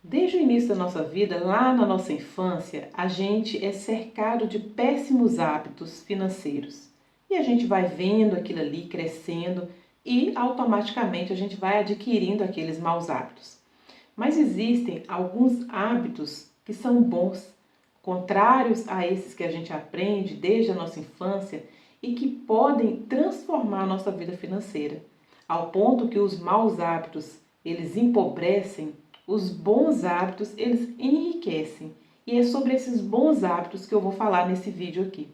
Desde o início da nossa vida, lá na nossa infância, a gente é cercado de péssimos hábitos financeiros. E a gente vai vendo aquilo ali crescendo e automaticamente a gente vai adquirindo aqueles maus hábitos. Mas existem alguns hábitos que são bons, contrários a esses que a gente aprende desde a nossa infância e que podem transformar a nossa vida financeira, ao ponto que os maus hábitos, eles empobrecem, os bons hábitos, eles enriquecem. E é sobre esses bons hábitos que eu vou falar nesse vídeo aqui.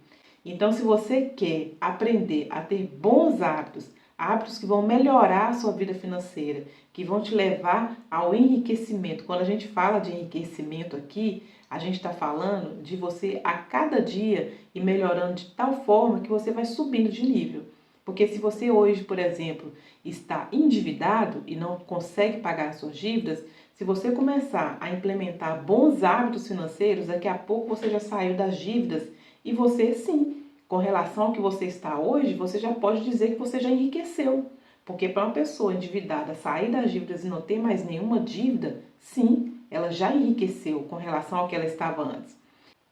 Então, se você quer aprender a ter bons hábitos, hábitos que vão melhorar a sua vida financeira, que vão te levar ao enriquecimento. Quando a gente fala de enriquecimento aqui, a gente está falando de você a cada dia ir melhorando de tal forma que você vai subindo de nível. Porque se você hoje, por exemplo, está endividado e não consegue pagar as suas dívidas, se você começar a implementar bons hábitos financeiros, daqui a pouco você já saiu das dívidas e você sim, com relação ao que você está hoje, você já pode dizer que você já enriqueceu. Porque para uma pessoa endividada sair das dívidas e não ter mais nenhuma dívida, sim, ela já enriqueceu com relação ao que ela estava antes.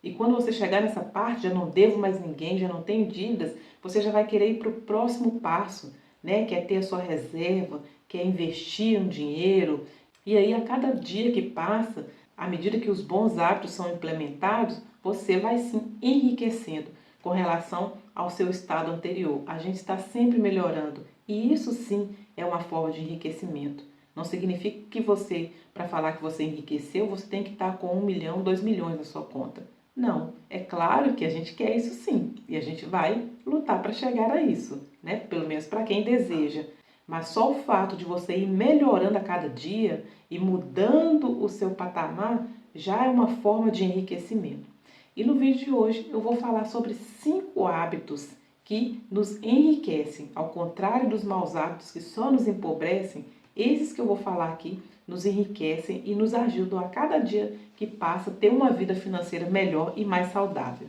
E quando você chegar nessa parte, já não devo mais ninguém, já não tenho dívidas, você já vai querer ir para o próximo passo, né? Que é ter a sua reserva, que é investir um dinheiro. E aí, a cada dia que passa, à medida que os bons hábitos são implementados, você vai sim enriquecendo com relação ao seu estado anterior. A gente está sempre melhorando e isso sim é uma forma de enriquecimento. Não significa que você, para falar que você enriqueceu, você tem que estar com 1 milhão, 2 milhões na sua conta. Não, é claro que a gente quer isso sim, e a gente vai lutar para chegar a isso, né? Pelo menos para quem deseja. Mas só o fato de você ir melhorando a cada dia e mudando o seu patamar já é uma forma de enriquecimento. E no vídeo de hoje eu vou falar sobre 5 hábitos que nos enriquecem, ao contrário dos maus hábitos que só nos empobrecem. Esses que eu vou falar aqui nos enriquecem e nos ajudam a cada dia que passa a ter uma vida financeira melhor e mais saudável.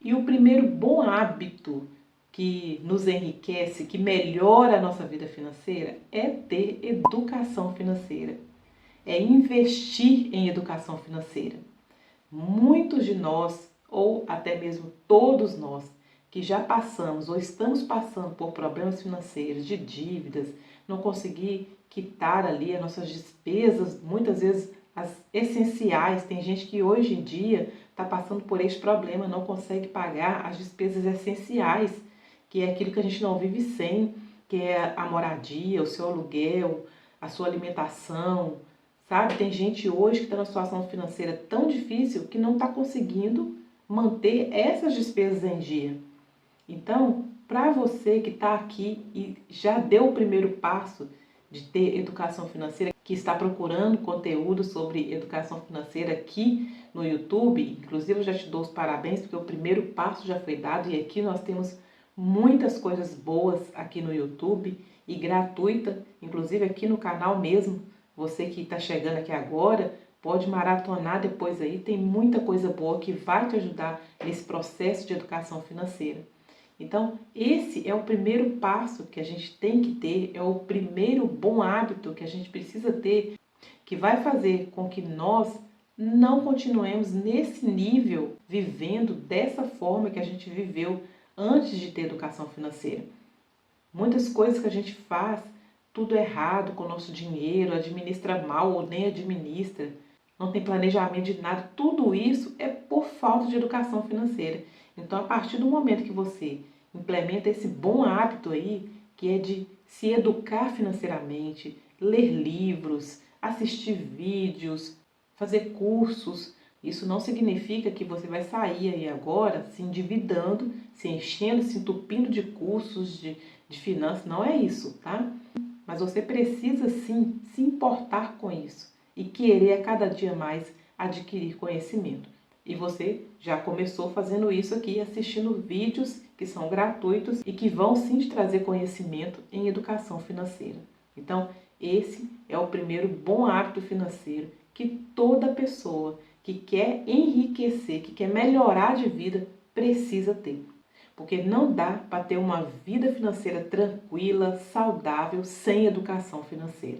E o primeiro bom hábito que nos enriquece, que melhora a nossa vida financeira, é ter educação financeira. É investir em educação financeira. Muitos de nós, ou até mesmo todos nós, que já passamos ou estamos passando por problemas financeiros, de dívidas, não conseguir quitar ali as nossas despesas, muitas vezes as essenciais. Tem gente que hoje em dia está passando por este problema, não consegue pagar as despesas essenciais, que é aquilo que a gente não vive sem, que é a moradia, o seu aluguel, a sua alimentação, sabe? Tem gente hoje que está numa situação financeira tão difícil que não está conseguindo manter essas despesas em dia. Então, para você que está aqui e já deu o primeiro passo de ter educação financeira, que está procurando conteúdo sobre educação financeira aqui no YouTube, inclusive eu já te dou os parabéns porque o primeiro passo já foi dado e aqui nós temos muitas coisas boas aqui no YouTube e gratuita, inclusive aqui no canal mesmo. Você que está chegando aqui agora, pode maratonar depois aí, tem muita coisa boa que vai te ajudar nesse processo de educação financeira. Então, esse é o primeiro passo que a gente tem que ter, é o primeiro bom hábito que a gente precisa ter, que vai fazer com que nós não continuemos nesse nível, vivendo dessa forma que a gente viveu antes de ter educação financeira. Muitas coisas que a gente faz, tudo errado com o nosso dinheiro, administra mal ou nem administra, não tem planejamento de nada, tudo isso é por falta de educação financeira. Então, a partir do momento que você implementa esse bom hábito aí, que é de se educar financeiramente, ler livros, assistir vídeos, fazer cursos, isso não significa que você vai sair aí agora se endividando, se enchendo, se entupindo de cursos de finanças, não é isso, tá? Mas você precisa sim se importar com isso e querer a cada dia mais adquirir conhecimento. E você já começou fazendo isso aqui, assistindo vídeos que são gratuitos e que vão sim te trazer conhecimento em educação financeira. Então, esse é o primeiro bom hábito financeiro que toda pessoa que quer enriquecer, que quer melhorar de vida, precisa ter. Porque não dá para ter uma vida financeira tranquila, saudável, sem educação financeira.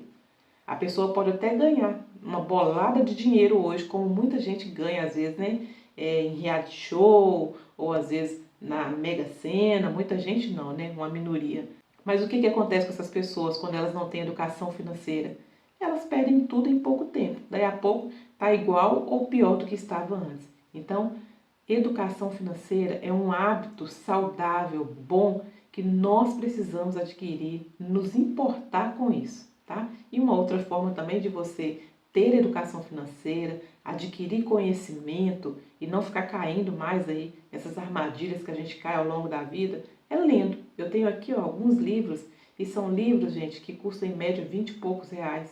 A pessoa pode até ganhar uma bolada de dinheiro hoje, como muita gente ganha às vezes, né? Em reality show, ou às vezes na Mega Sena, muita gente não, né? Uma minoria. Mas o que acontece com essas pessoas quando elas não têm educação financeira? Elas perdem tudo em pouco tempo. Daí a pouco está igual ou pior do que estava antes. Então, educação financeira é um hábito saudável, bom, que nós precisamos adquirir, nos importar com isso, tá? E uma outra forma também de você ter educação financeira, adquirir conhecimento e não ficar caindo mais aí nessas armadilhas que a gente cai ao longo da vida, é lendo. Eu tenho aqui alguns livros, e são livros, gente, que custam em média 20 e poucos reais.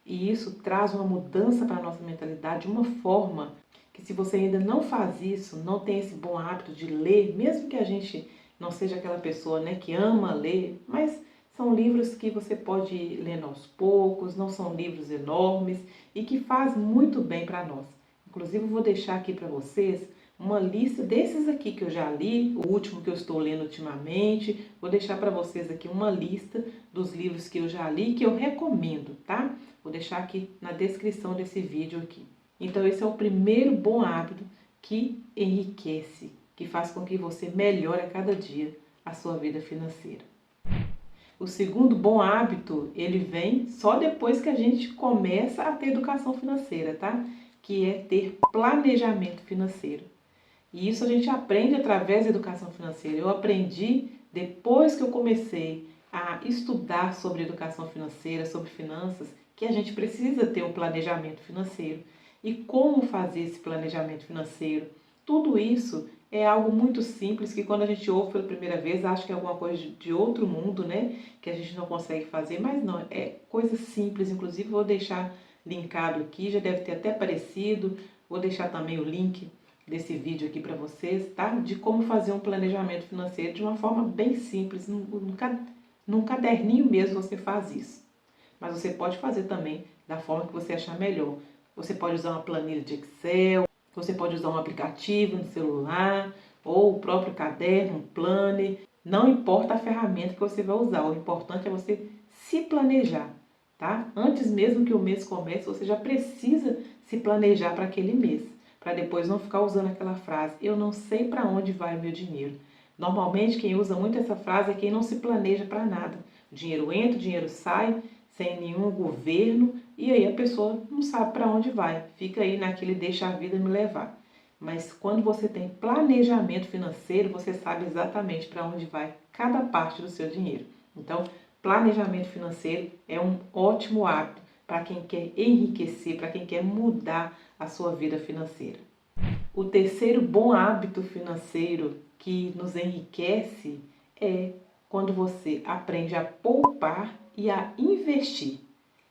E isso traz uma mudança para a nossa mentalidade, de uma forma que, se você ainda não faz isso, não tem esse bom hábito de ler, mesmo que a gente não seja aquela pessoa, né, que ama ler, mas são livros que você pode ir lendo aos poucos, não são livros enormes e que faz muito bem para nós. Inclusive, eu vou deixar aqui para vocês uma lista desses aqui que eu já li, o último que eu estou lendo ultimamente. Vou deixar para vocês aqui uma lista dos livros que eu já li, que eu recomendo, tá? Vou deixar aqui na descrição desse vídeo aqui. Então, esse é o primeiro bom hábito que enriquece, que faz com que você melhore a cada dia a sua vida financeira. O segundo bom hábito, ele vem só depois que a gente começa a ter educação financeira, tá? Que é ter planejamento financeiro. E isso a gente aprende através da educação financeira. Eu aprendi depois que eu comecei a estudar sobre educação financeira, sobre finanças, que a gente precisa ter um planejamento financeiro. E como fazer esse planejamento financeiro? Tudo isso é algo muito simples que, quando a gente ouve pela primeira vez, acha que é alguma coisa de outro mundo, né? Que a gente não consegue fazer, mas não, é coisa simples. Inclusive, vou deixar linkado aqui, já deve ter até aparecido. Vou deixar também o link desse vídeo aqui para vocês, tá? De como fazer um planejamento financeiro de uma forma bem simples. Num caderninho mesmo você faz isso. Mas você pode fazer também da forma que você achar melhor. Você pode usar uma planilha de Excel, você pode usar um aplicativo no celular, ou o próprio caderno, um planner. Não importa a ferramenta que você vai usar, o importante é você se planejar, tá? Antes mesmo que o mês comece, você já precisa se planejar para aquele mês, para depois não ficar usando aquela frase: eu não sei para onde vai o meu dinheiro. Normalmente quem usa muito essa frase é quem não se planeja para nada. O dinheiro entra, o dinheiro sai, sem nenhum governo, e aí a pessoa não sabe para onde vai, fica aí naquele deixa a vida me levar. Mas quando você tem planejamento financeiro, você sabe exatamente para onde vai cada parte do seu dinheiro. Então, planejamento financeiro é um ótimo hábito para quem quer enriquecer, para quem quer mudar a sua vida financeira. O terceiro bom hábito financeiro que nos enriquece é quando você aprende a poupar e a investir.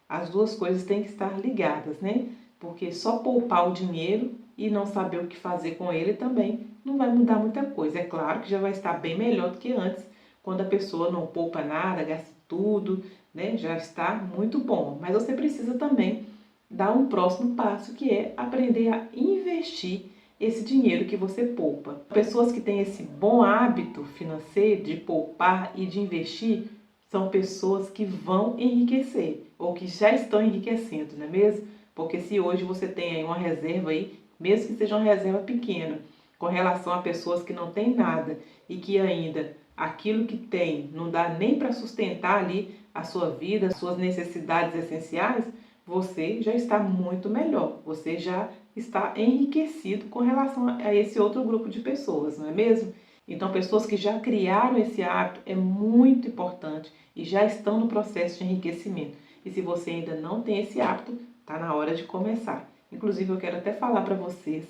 As duas coisas têm que estar ligadas, né? Porque só poupar o dinheiro e não saber o que fazer com ele também não vai mudar muita coisa. É claro que já vai estar bem melhor do que antes, quando a pessoa não poupa nada, gasta tudo, né? Já está muito bom. Mas você precisa também dar um próximo passo, que é aprender a investir esse dinheiro que você poupa. Pessoas que têm esse bom hábito financeiro de poupar e de investir são pessoas que vão enriquecer, ou que já estão enriquecendo, não é mesmo? Porque se hoje você tem aí uma reserva aí, mesmo que seja uma reserva pequena, com relação a pessoas que não têm nada e que ainda aquilo que tem não dá nem para sustentar ali a sua vida, as suas necessidades essenciais, você já está muito melhor, você já está enriquecido com relação a esse outro grupo de pessoas, não é mesmo? Então, pessoas que já criaram esse hábito é muito importante e já estão no processo de enriquecimento. E se você ainda não tem esse hábito, está na hora de começar. Inclusive, eu quero até falar para vocês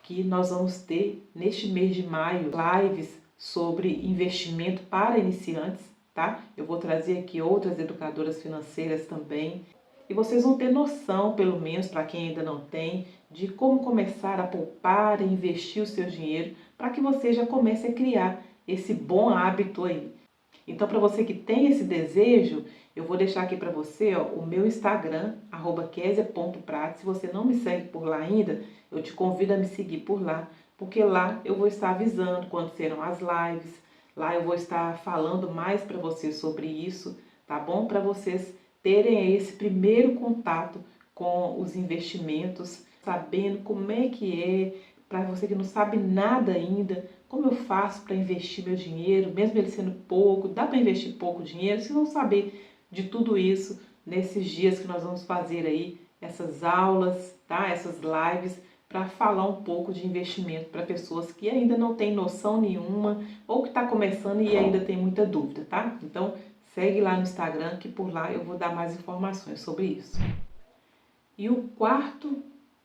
que nós vamos ter, neste mês de maio, lives sobre investimento para iniciantes, tá? Eu vou trazer aqui outras educadoras financeiras também. E vocês vão ter noção, pelo menos para quem ainda não tem, de como começar a poupar e investir o seu dinheiro, para que você já comece a criar esse bom hábito aí. Então, para você que tem esse desejo, eu vou deixar aqui para você o meu Instagram, @kesia.prate. Se você não me segue por lá ainda, eu te convido a me seguir por lá, porque lá eu vou estar avisando quando serão as lives. Lá eu vou estar falando mais para vocês sobre isso, tá bom? Para vocês terem esse primeiro contato com os investimentos, sabendo como é que é, para você que não sabe nada ainda, como eu faço para investir meu dinheiro, mesmo ele sendo pouco, dá para investir pouco dinheiro? Vocês vão saber de tudo isso nesses dias que nós vamos fazer aí essas aulas, tá? Essas lives, para falar um pouco de investimento para pessoas que ainda não têm noção nenhuma ou que está começando e ainda tem muita dúvida, tá? Então segue lá no Instagram que por lá eu vou dar mais informações sobre isso. E o quarto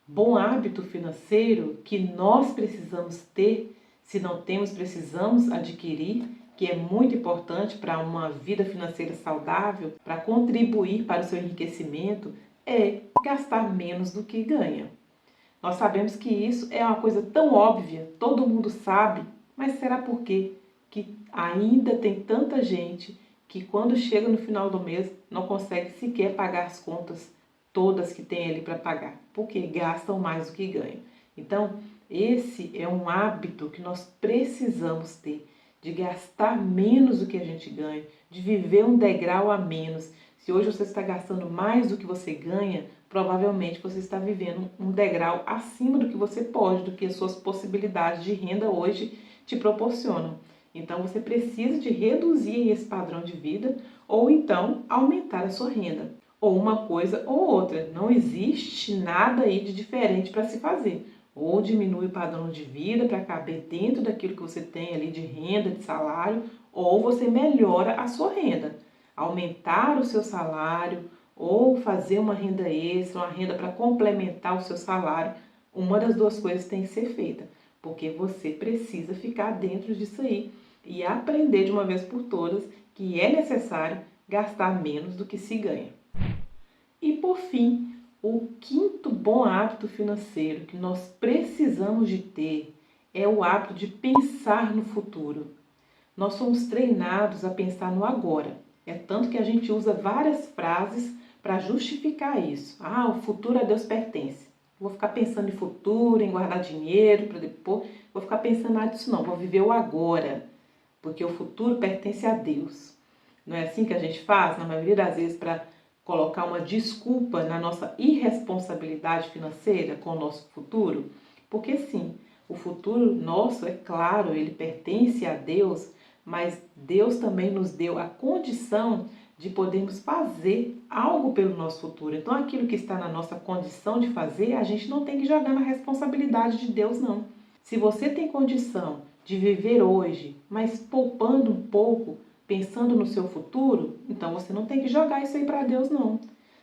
bom hábito financeiro que nós precisamos ter, se não temos, precisamos adquirir, que é muito importante para uma vida financeira saudável, para contribuir para o seu enriquecimento, é gastar menos do que ganha. Nós sabemos que isso é uma coisa tão óbvia, todo mundo sabe, mas será por quê que ainda tem tanta gente que quando chega no final do mês não consegue sequer pagar as contas todas que tem ali para pagar, porque gastam mais do que ganham. Então, esse é um hábito que nós precisamos ter, de gastar menos do que a gente ganha, de viver um degrau a menos. Se hoje você está gastando mais do que você ganha, provavelmente você está vivendo um degrau acima do que você pode, do que as suas possibilidades de renda hoje te proporcionam. Então você precisa de reduzir esse padrão de vida ou então aumentar a sua renda. Ou uma coisa ou outra. Não existe nada aí de diferente para se fazer. Ou diminui o padrão de vida para caber dentro daquilo que você tem ali de renda, de salário, ou você melhora a sua renda. Aumentar o seu salário ou fazer uma renda extra, uma renda para complementar o seu salário, uma das duas coisas tem que ser feita, porque você precisa ficar dentro disso aí e aprender de uma vez por todas que é necessário gastar menos do que se ganha. E por fim, o quinto bom hábito financeiro que nós precisamos de ter é o hábito de pensar no futuro. Nós somos treinados a pensar no agora. É tanto que a gente usa várias frases para justificar isso. Ah, o futuro a Deus pertence. Vou ficar pensando em futuro, em guardar dinheiro para depois. Vou ficar pensando nada disso não. Vou viver o agora, porque o futuro pertence a Deus. Não é assim que a gente faz, na maioria das vezes, para colocar uma desculpa na nossa irresponsabilidade financeira com o nosso futuro? Porque sim, o futuro nosso, é claro, ele pertence a Deus, mas Deus também nos deu a condição de podermos fazer algo pelo nosso futuro. Então, aquilo que está na nossa condição de fazer, a gente não tem que jogar na responsabilidade de Deus, não. Se você tem condição de viver hoje, mas poupando um pouco, pensando no seu futuro, então você não tem que jogar isso aí para Deus, não.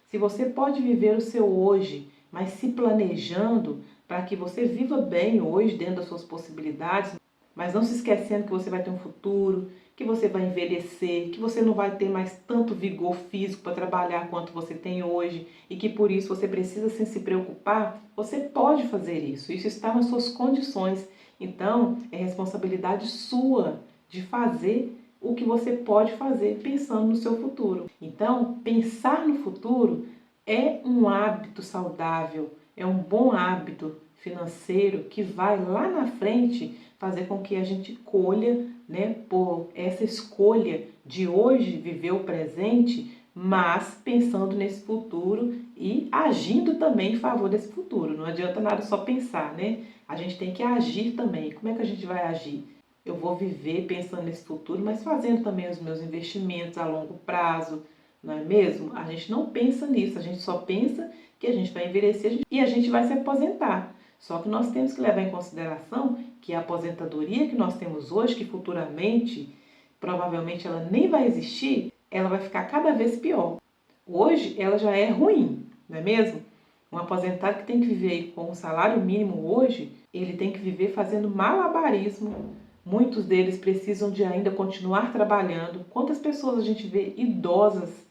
Se você pode viver o seu hoje, mas se planejando para que você viva bem hoje dentro das suas possibilidades, mas não se esquecendo que você vai ter um futuro, que você vai envelhecer, que você não vai ter mais tanto vigor físico para trabalhar quanto você tem hoje e que por isso você precisa sem se preocupar, você pode fazer isso. Isso está nas suas condições. Então, é responsabilidade sua de fazer o que você pode fazer pensando no seu futuro. Então, pensar no futuro é um hábito saudável, é um bom hábito financeiro que vai lá na frente fazer com que a gente colha, né, por essa escolha de hoje viver o presente, mas pensando nesse futuro e agindo também em favor desse futuro. Não adianta nada só pensar, né? A gente tem que agir também. Como é que a gente vai agir? Eu vou viver pensando nesse futuro, mas fazendo também os meus investimentos a longo prazo, não é mesmo? A gente não pensa nisso, a gente só pensa que a gente vai envelhecer e a gente vai se aposentar. Só que nós temos que levar em consideração que a aposentadoria que nós temos hoje, que futuramente, provavelmente ela nem vai existir, ela vai ficar cada vez pior. Hoje ela já é ruim, não é mesmo? Um aposentado que tem que viver com um salário mínimo hoje, ele tem que viver fazendo malabarismo. Muitos deles precisam de ainda continuar trabalhando. Quantas pessoas a gente vê idosas,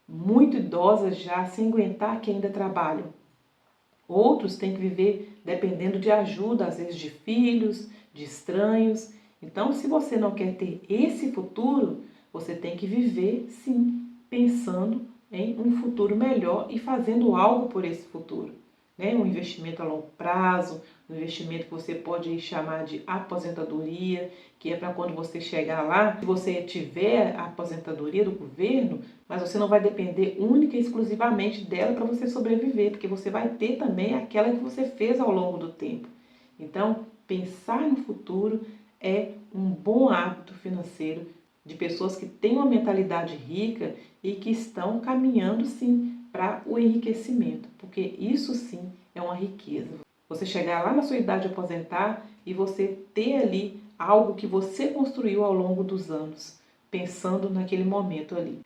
muito idosas já, sem aguentar que ainda trabalham? Outros têm que viver dependendo de ajuda, às vezes de filhos, de estranhos. Então, se você não quer ter esse futuro, você tem que viver, sim, pensando em um futuro melhor e fazendo algo por esse futuro. Né? Um investimento a longo prazo, um investimento que você pode chamar de aposentadoria, que é para quando você chegar lá, se você tiver a aposentadoria do governo, mas você não vai depender única e exclusivamente dela para você sobreviver, porque você vai ter também aquela que você fez ao longo do tempo. Então, pensar no futuro é um bom hábito financeiro de pessoas que têm uma mentalidade rica e que estão caminhando sim para o enriquecimento, porque isso sim é uma riqueza. Você chegar lá na sua idade de aposentar e você ter ali algo que você construiu ao longo dos anos, pensando naquele momento ali.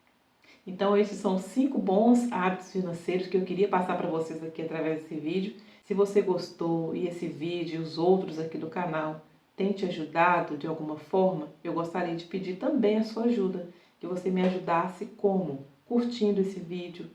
Então esses são 5 bons hábitos financeiros que eu queria passar para vocês aqui através desse vídeo. Se você gostou e esse vídeo e os outros aqui do canal têm te ajudado de alguma forma, eu gostaria de pedir também a sua ajuda, que você me ajudasse como? Curtindo esse vídeo,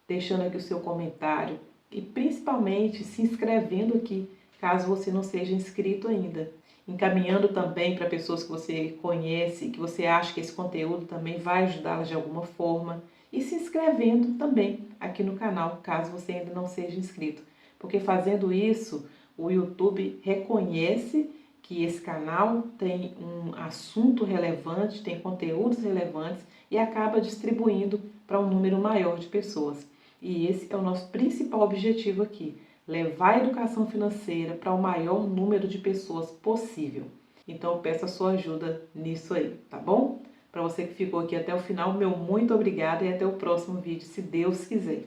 deixando aqui o seu comentário e principalmente se inscrevendo aqui, caso você não seja inscrito ainda. Encaminhando também para pessoas que você conhece, que você acha que esse conteúdo também vai ajudá-las de alguma forma. E se inscrevendo também aqui no canal, caso você ainda não seja inscrito. Porque fazendo isso, o YouTube reconhece que esse canal tem um assunto relevante, tem conteúdos relevantes e acaba distribuindo para um número maior de pessoas. E esse é o nosso principal objetivo aqui, levar a educação financeira para o maior número de pessoas possível. Então eu peço a sua ajuda nisso aí, tá bom? Para você que ficou aqui até o final, meu muito obrigada e até o próximo vídeo, se Deus quiser.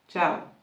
Tchau!